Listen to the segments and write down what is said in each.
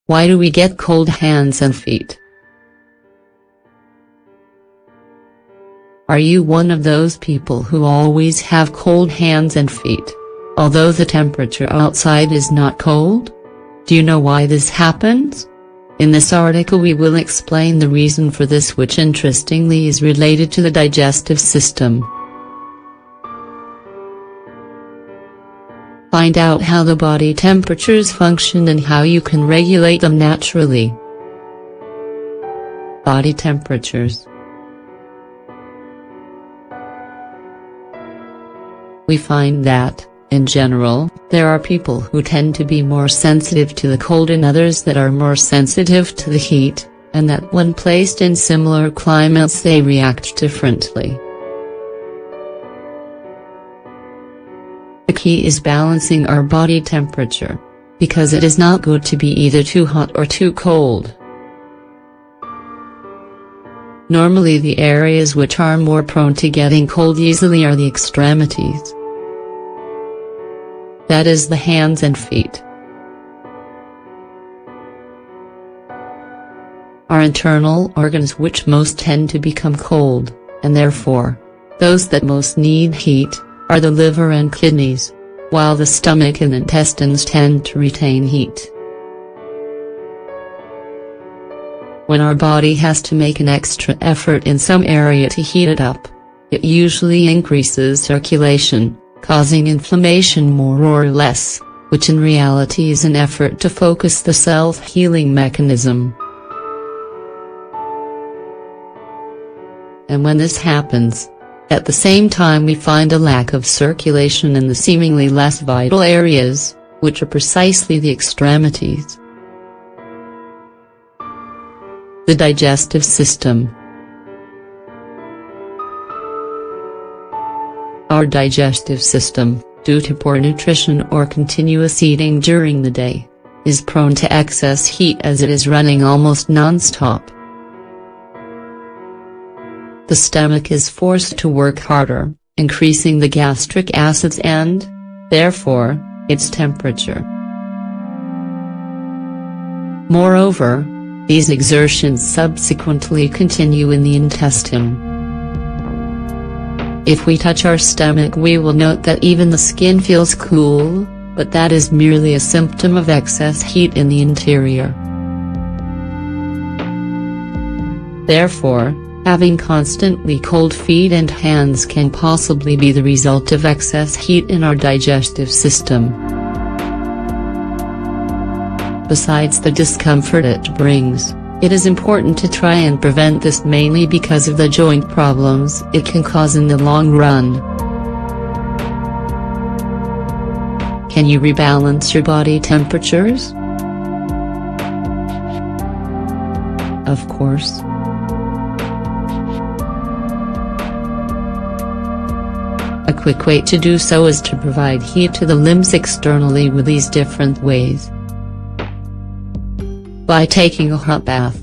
Why do we get cold hands and feet? Are you one of those people who always have cold hands and feet, although the temperature outside is not cold? Do you know why this happens? In this article we will explain the reason for this, which interestingly is related to the digestive system. Find out how the body temperatures function and how you can regulate them naturally. Body temperatures. We find that, in general, there are people who tend to be more sensitive to the cold and others that are more sensitive to the heat, and that when placed in similar climates they react differently. The key is balancing our body temperature, because it is not good to be either too hot or too cold. Normally the areas which are more prone to getting cold easily are the extremities. That is the hands and feet. Our internal organs which most tend to become cold, and therefore, those that most need heat, are the liver and kidneys, while the stomach and intestines tend to retain heat. When our body has to make an extra effort in some area to heat it up, it usually increases circulation, causing inflammation more or less, which in reality is an effort to focus the self-healing mechanism. And when this happens, at the same time we find a lack of circulation in the seemingly less vital areas, which are precisely the extremities. The digestive system. Our digestive system, due to poor nutrition or continuous eating during the day, is prone to excess heat as it is running almost non-stop. The stomach is forced to work harder, increasing the gastric acids and, therefore, its temperature. Moreover, these exertions subsequently continue in the intestine. If we touch our stomach we will note that even the skin feels cool, but that is merely a symptom of excess heat in the interior. Therefore, having constantly cold feet and hands can possibly be the result of excess heat in our digestive system. Besides the discomfort it brings, it is important to try and prevent this, mainly because of the joint problems it can cause in the long run. Can you rebalance your body temperatures? Of course. A quick way to do so is to provide heat to the limbs externally with these different ways. By taking a hot bath.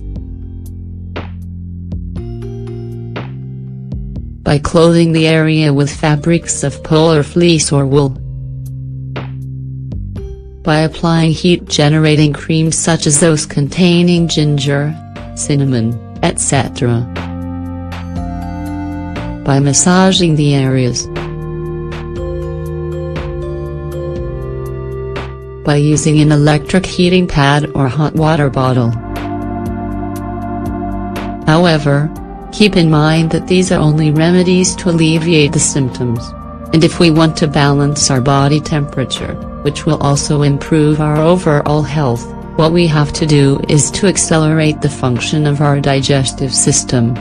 By clothing the area with fabrics of polar fleece or wool. By applying heat-generating creams such as those containing ginger, cinnamon, etc. By massaging the areas. By using an electric heating pad or hot water bottle. However, keep in mind that these are only remedies to alleviate the symptoms, and if we want to balance our body temperature, which will also improve our overall health, what we have to do is to accelerate the function of our digestive system.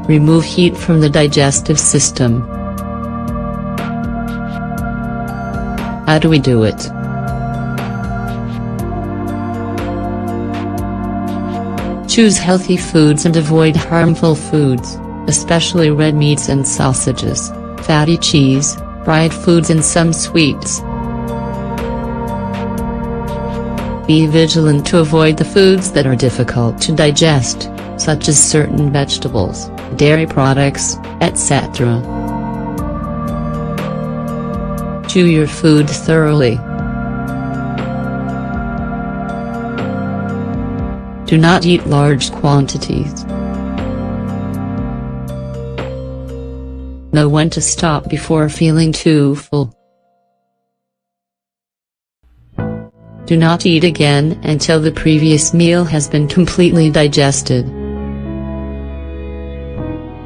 Remove heat from the digestive system. How do we do it? Choose healthy foods and avoid harmful foods, especially red meats and sausages, fatty cheese, fried foods and some sweets. Be vigilant to avoid the foods that are difficult to digest, such as certain vegetables, dairy products, etc. Chew your food thoroughly. Do not eat large quantities. Know when to stop before feeling too full. Do not eat again until the previous meal has been completely digested.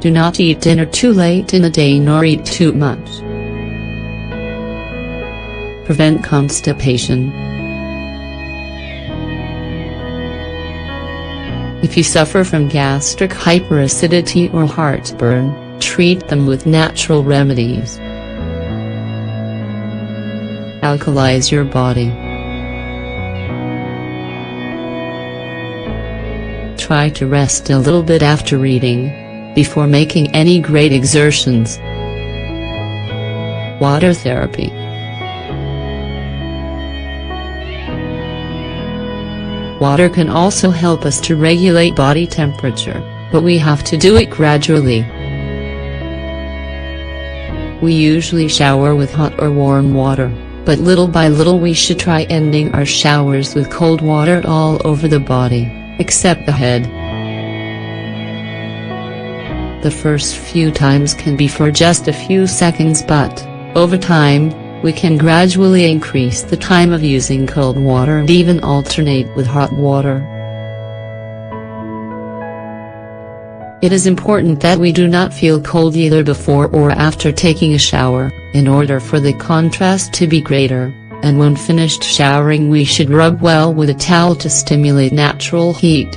Do not eat dinner too late in the day nor eat too much. Prevent constipation. If you suffer from gastric hyperacidity or heartburn, treat them with natural remedies. Alkalize your body. Try to rest a little bit after eating, before making any great exertions. Water therapy. Water can also help us to regulate body temperature, but we have to do it gradually. We usually shower with hot or warm water, but little by little we should try ending our showers with cold water all over the body, except the head. The first few times can be for just a few seconds, but, over time, we can gradually increase the time of using cold water and even alternate with hot water. It is important that we do not feel cold either before or after taking a shower, in order for the contrast to be greater, and when finished showering we should rub well with a towel to stimulate natural heat.